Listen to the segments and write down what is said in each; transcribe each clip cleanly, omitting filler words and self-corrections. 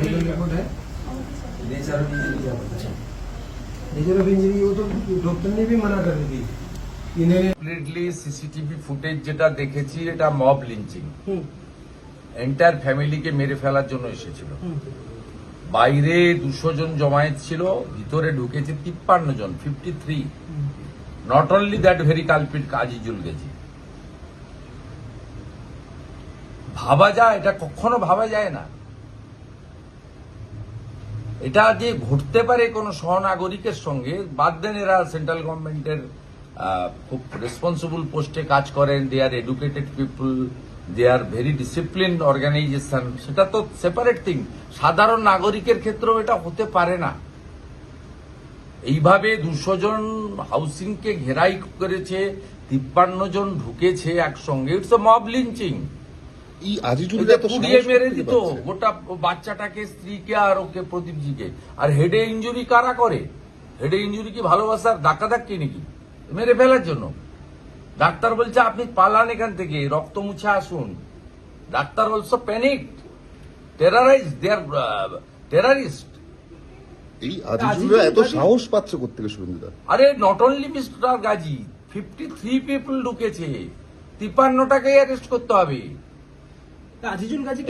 Medical report है, nature of injury क्या पता है? नेचर ऑफ इंजरी वो तो डॉक्टर ने भी मना कर दी इन्हें। কমপ্লিটলি সিসিটিভি ফুটেজ যেটা দেখেছি এটা মব লিঞ্চিং, এন্টায়ার ফ্যামিলিকে মেরে ফেলার জন্য এসেছিল। বাইরে 200 জন জমায়েত ছিল, ভিতরে ঢুকেছে 53 জন, 53। Not only that very culprit Azizul Gazi. ভাবা যায়? এটা কখনো ভাবা যায় না। এটা যে ঘটতে পারে কোন সহনাগরিকের সঙ্গে, বাদ দেন এরা সেন্ট্রাল গভর্নমেন্টের খুব রেসপন্সিবল পোস্টে কাজ করেন, they are educated people, they are very discipline organisation, সেটা তো সেপারেট থিং। সাধারণ নাগরিকের ক্ষেত্রেও এটা হতে পারে না। এইভাবে 200 জন হাউসিংকে ঘেরাই করেছে, 53 জন ঢুকেছে একসঙ্গে, ইটস এ মব লিঞ্চিং। পুড়িয়ে মেরে দিত গোটা বাচ্চাটাকে, স্ত্রীকে আর ওকে প্রদীপজিকে। আর হেডে ইঞ্জুরি কারা করে? হেডে ইঞ্জুরি কি ভালোবাসার ধাক্কাধাক্কি নাকি? মেরে ফেলার জন্য। ডাক্তার বলছে আপনি পালান এখান থেকে, রক্ত মুছে আসুন। ডাক্তার অলসো প্যানিক, টেরারাইজ, দে আর টেরারিস্ট। এই আজিজুলরা এত সাহস পাচ্ছে কোত্থেকে শুভেন্দুদা? আরে not only mister Gazi, 53 people ঢুকেছে, 53টাকে অ্যারেস্ট করতে হবে।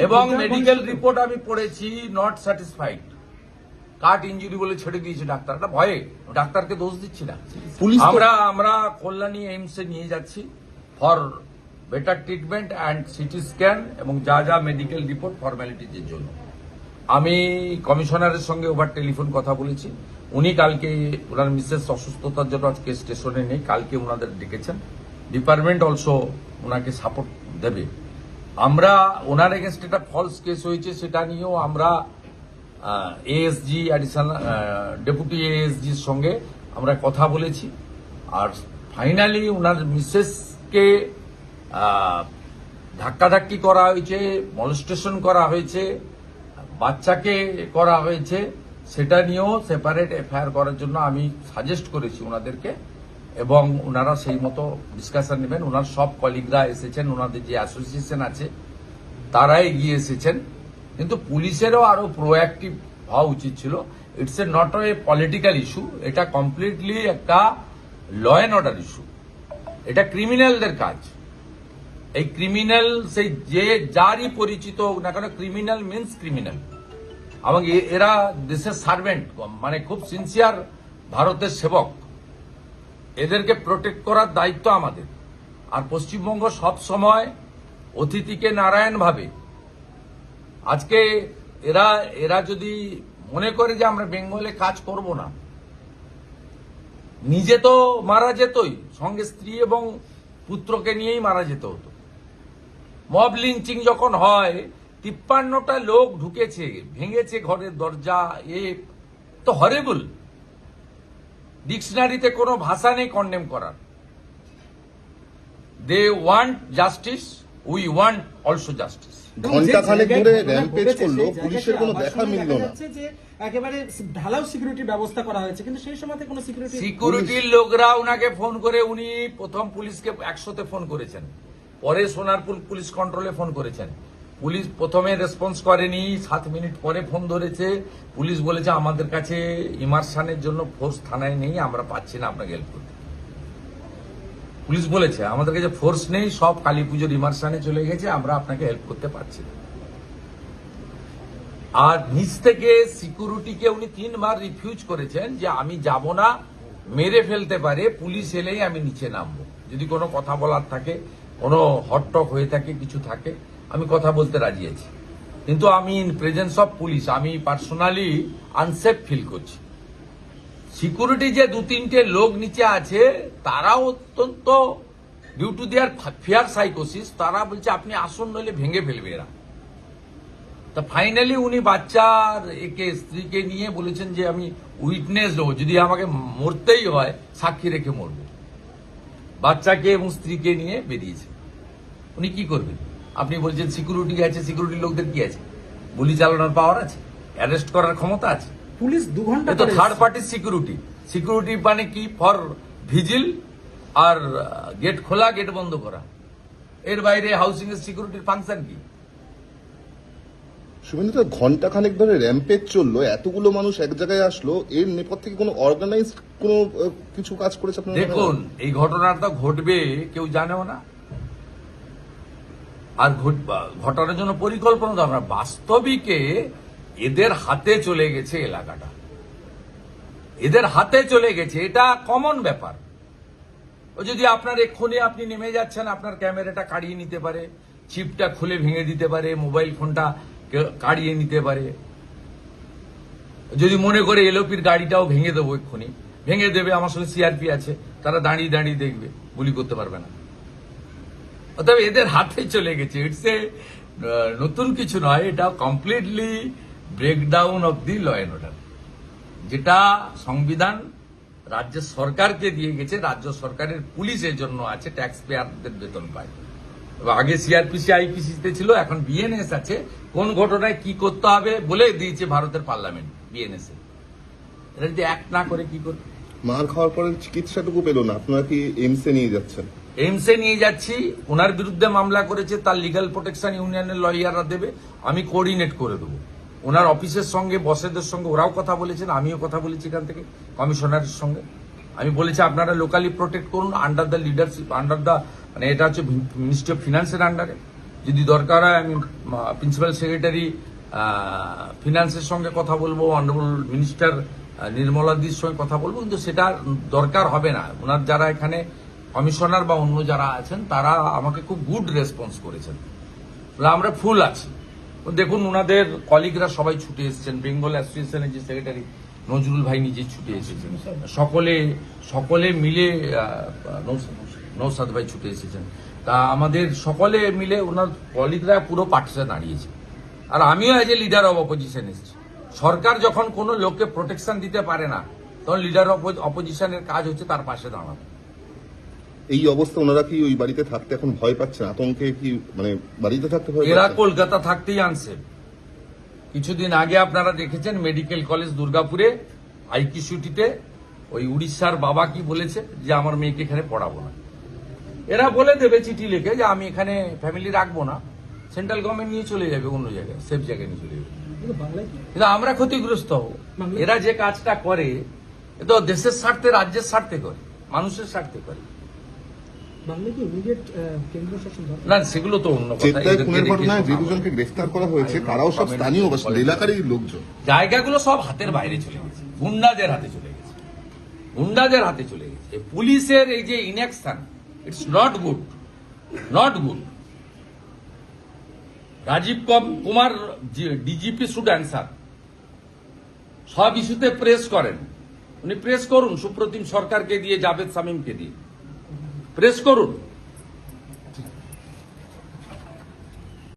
এবং মেডিকেল রিপোর্ট আমি পড়েছি, নট স্যাটিসফাইড। কাট ইঞ্জুরি বলে ছেড়ে দিয়েছে ডাক্তারটা, ভয়ে। ডাক্তারকে দোষ দিচ্ছি না। আমরা কল্যাণী এইমসে নিয়ে যাচ্ছি for better treatment and CT scan এবং যা যা মেডিকেল রিপোর্ট ফর্মালিটিজের জন্য। আমি কমিশনারের সঙ্গে ওভার টেলিফোন কথা বলেছি। উনি কালকে ওনার মিসেস অসুস্থতার জন্য আজকে স্টেশনে নেই, কালকে ওনাদের ডেকেছেন। ডিপার্টমেন্ট অলসো ওনাকে সাপোর্ট দেবে। আমরা ওনার এগেনস্ট একটা ফলস কেস হয়েছে, সেটা নিয়েও আমরা এএসজি, অ্যাডিশনাল ডেপুটি এএসজির সঙ্গে আমরা কথা বলেছি। আর ফাইনালি ওনার মিসেসকে ধাক্কাধাক্কি করা হয়েছে, মলেস্টেশন করা হয়েছে, বাচ্চাকে করা হয়েছে, সেটা নিয়েও সেপারেট এফআইআর করার জন্য আমি সাজেস্ট করেছি ওনাদেরকে। এবং ওনারা সেই মতো ডিসকাশন নেবেন। ওনার সব কলিগরা এসেছেন, ওনাদের যে অ্যাসোসিয়েশন আছে তারা এগিয়ে এসেছেন। কিন্তু পুলিশেরও আরো প্রোঅ্যাক্টিভ হওয়া উচিত ছিল। It's a not a political issue, এটা কমপ্লিটলি একটা ল অ্যান্ড অর্ডার ইস্যু। এটা ক্রিমিনালদের কাজ। এই ক্রিমিনাল সেই যে যারই পরিচিত হোক না কেন, ক্রিমিনাল মিন্স ক্রিমিনাল। এবং এরা দেশের সার্ভেন্ট, মানে খুব সিনসিয়ার ভারতের সেবক। এদেরকে প্রোটেক্ট করার দায়িত্ব আমাদের। আর পশ্চিমবঙ্গ সব সময় অতিথিকে নারায়ণ ভাবে। আজকে এরা যদি মনে করে যে আমরা বেঙ্গলে কাজ করব না, নিজে তো মারা যেতই, সঙ্গে স্ত্রী এবং পুত্রকে নিয়েই মারা যেত হতো। মব লিঞ্চিং যখন হয়, 53টা লোক ঢুকেছে, ভেঙেছে ঘরের দরজা, এ তো হরিবল। ডিকশনারিতে কোনো ভাষা নেই কন্ডেম করার। They want justice, we want also justice. ঘন্টাখানেক ধরে র্যাম্পেজ করলো, পুলিশের কোনো দেখা মিলল না। একেবারে ঢালাও সিকিউরিটি ব্যবস্থা করা হয়েছে, কিন্তু সেই সময় কোনো সিকিউরিটির লোকরা উনাকে ফোন করে, উনি প্রথম পুলিশকে 100তে ফোন করেছেন, পরে সোনারপুর পুলিশ কন্ট্রোলে ফোন করেছেন। পুলিশ প্রথমে রেসপন্স করেনি, 7 মিনিট পরে ফোন ধরেছে। পুলিশ বলেছে আমাদের কাছে ইমার্শনের জন্য ফোর্স থানায় নেই, আমরা পাচ্ছি না আপনাকে হেল্প করতে। পুলিশ বলেছে আমাদের কাছে ফোর্স নেই, সব কালী পুজোর ইমার্শনে চলে গেছে, আমরা আপনাকে হেল্প করতে পারছি না। আর নিচ থেকে সিকিউরিটিকে উনি 3 বার রিফিউজ করেছেন যে আমি যাব না, মেরে ফেলতে পারে, পুলিশ এলেই আমি নিচে নামবো। যদি কোনো কথা বলার থাকে, কোনো হটটক হয়ে থাকে, কিছু থাকে, আমি কথা বলতে রাজি আছি। কিন্তু আমি ইন প্রেজেন্স অফ পুলিশ আমি পার্সোনালি আনসেফ ফিল করছি। সিকিউরিটি যে 2-3টে লোক নিচে আছে, তারা অত্যন্ত ডিউ টু দেয়ার ফিয়ার সাইকোসিস, তারা বলছে আপনি আসুন, নইলে ভেঙে ফেলবে এরা। তা ফাইনালি উনি বাচ্চার একে স্ত্রীকে নিয়ে বলেছেন যে আমি উইটনেস দেবো, যদি আমাকে মরতেই হয় সাক্ষী রেখে মরব। বাচ্চাকে এবং স্ত্রীকে নিয়ে বেরিয়েছে। উনি কি করবেন? আপনি বলছেন সিকিউরিটি আছে, সিকিউরিটি লোকদের কি আছে? গুলি চালানোর পাওয়ার আছে, অ্যারেস্ট করার ক্ষমতা আছে। পুলিশ 2 ঘন্টা তো থার্ড পার্টি সিকিউরিটি। সিকিউরিটি মানে কি? ফর ভিজিল আর গেট খোলা, গেট বন্ধ করা। এর বাইরে হাউসিং এর সিকিউরিটির ফাংশন কি? শুভেন্দুদা, ঘন্টা খানেক ধরে র্যাম্পেজ চললো, এতগুলো মানুষ এক জায়গায় আসলো, এর নেপথ্যে কি কোনো অর্গানাইজড কোনো কিছু কাজ করেছে আপনার মনে হয়? দেখুন, এই ঘটনাটা ঘটবে কেউ জানেও না, আর ঘটানোর জন্য পরিকল্পনা দরকার। বাস্তবিকে এদের হাতে চলে গেছে এলাকাটা, এদের হাতে চলে গেছে, এটা কমন ব্যাপার। ও যদি আপনার এক্ষুনি আপনি নেমে যাচ্ছেন, আপনার ক্যামেরাটা কাড়িয়ে নিতে পারে, চিপটা খুলে ভেঙে দিতে পারে, মোবাইল ফোনটা কাড়িয়ে নিতে পারে। যদি মনে করে এলওপির গাড়িটাও ভেঙে দেবো, এক্ষুনি ভেঙে দেবে। আমার সঙ্গে সিআরপি আছে, তারা দাঁড়িয়ে দাঁড়িয়ে দেখবে, গুলি করতে পারবে না। অতএব এদের হাতে চলে গেছে। ইটস এ নতুন কিছু নয়, এটা completely breakdown of the law and order, যেটা সংবিধান রাজ্য সরকারকে দিয়ে গেছে। রাজ্য সরকারের পুলিশ এর জন্য আছে, ট্যাক্স পেয়ারদের বেতন পায়। আগে সিআরপিসি আইপিসিতে ছিল, এখন বিএনএস আছে। কোন ঘটনায় কি করতে হবে বলে দিয়েছে ভারতের পার্লামেন্ট বিএনএস এ। এটা যদি অ্যাক্ট না করে কি করবে? মার খাওয়ার পরে চিকিৎসাটুকু পেল না, আপনারা কি এইমসে নিয়ে যাচ্ছেন? এইমসে নিয়ে যাচ্ছি। ওনার বিরুদ্ধে মামলা করেছে, তার লিগ্যাল প্রোটেকশন ইউনিয়নের লয়াররা দেবে, আমি কোঅর্ডিনেট করে দেবো। ওনার অফিসের সঙ্গে, বসেদের সঙ্গে ওরাও কথা বলেছেন, আমিও কথা বলেছি এখান থেকে কমিশনারের সঙ্গে। আমি বলেছি আপনারা লোকালি প্রোটেক্ট করুন, under the leadership, under the, মানে এটা হচ্ছে মিনিস্ট্রি অফ ফিনান্সের আন্ডারে। যদি দরকার হয় আমি প্রিন্সিপাল সেক্রেটারি ফিনান্সের সঙ্গে কথা বলবো, অনারেবল মিনিস্টার নির্মলাদির সঙ্গে কথা বলবো, কিন্তু সেটা দরকার হবে না। ওনার যারা এখানে কমিশনার বা অন্য যারা আছেন, তারা আমাকে খুব গুড রেসপন্স করেছেন, আমরা ফুল আছি। দেখুন, ওনাদের কলিগরা সবাই ছুটে এসেছেন, বেঙ্গল অ্যাসোসিয়েশনের যে সেক্রেটারি নজরুল ভাই নিজে ছুটে এসেছেন, সকলে মিলে, নৌসাদ ভাই ছুটে এসেছেন। তা আমাদের সকলে মিলে ওনার কলিগরা পুরো পার্টিতে দাঁড়িয়েছে। আর আমিও as a leader of opposition এসেছি। সরকার যখন কোনো লোককে প্রোটেকশন দিতে পারে না, তখন লিডার অব অপোজিশনের কাজ হচ্ছে তার পাশে দাঁড়ানো। এই অবস্থা, ওনারা কি ওই বাড়িতে থাকতে এখন ভয় পাচ্ছেন? আতঙ্কে কি, মানে বাড়িতে থাকতে ভয় এরা পাচ্ছেন? কলকাতা থাকতেই আনসেফ। কিছুদিন আগে আপনারা দেখেছেন মেডিকেল কলেজ দুর্গাপুরে আইকিউসিটিতে ওই উড়িষ্যার বাবা কি বলেছে, যে আমার মেয়েকে এখানে পড়াবো না। এরা বলে দেবে চিঠি লিখে যে আমি এখানে ফ্যামিলি রাখবো না, সেন্ট্রাল গভর্নমেন্ট নিয়ে চলে যাবে অন্য জায়গায়, সেফ জায়গায় নিয়ে চলে যাবে। কিন্তু আমরা ক্ষতিগ্রস্ত হব। এরা যে কাজটা করে, এ তো দেশের স্বার্থে, রাজ্যের স্বার্থে করে, মানুষের স্বার্থে করে। না, সেগুলো তো অন্য কথা। চেন্নাই খুনের এদেরকে ঘটনায় যে রেখে দুজনকে গ্রেফতার করা হয়েছে, তারাও সব স্থানীয় বাসিন্দা, এলাকারই লোকজন। জায়গাগুলো সব হাতের বাইরে চলে গেছে, গুন্ডাদের হাতে চলে গেছে, গুন্ডাদের হাতে চলে গেছে। পুলিশের এই যে inaction, it's not good, not good. Rajiv Kumar DGP should answer. সব ইস্যুতে প্রেস করেন, উনি প্রেস করুন, সুপ্রতিম সরকারকে দিয়ে, জাভেদ শামীমকে দিয়ে প্রেস করুন।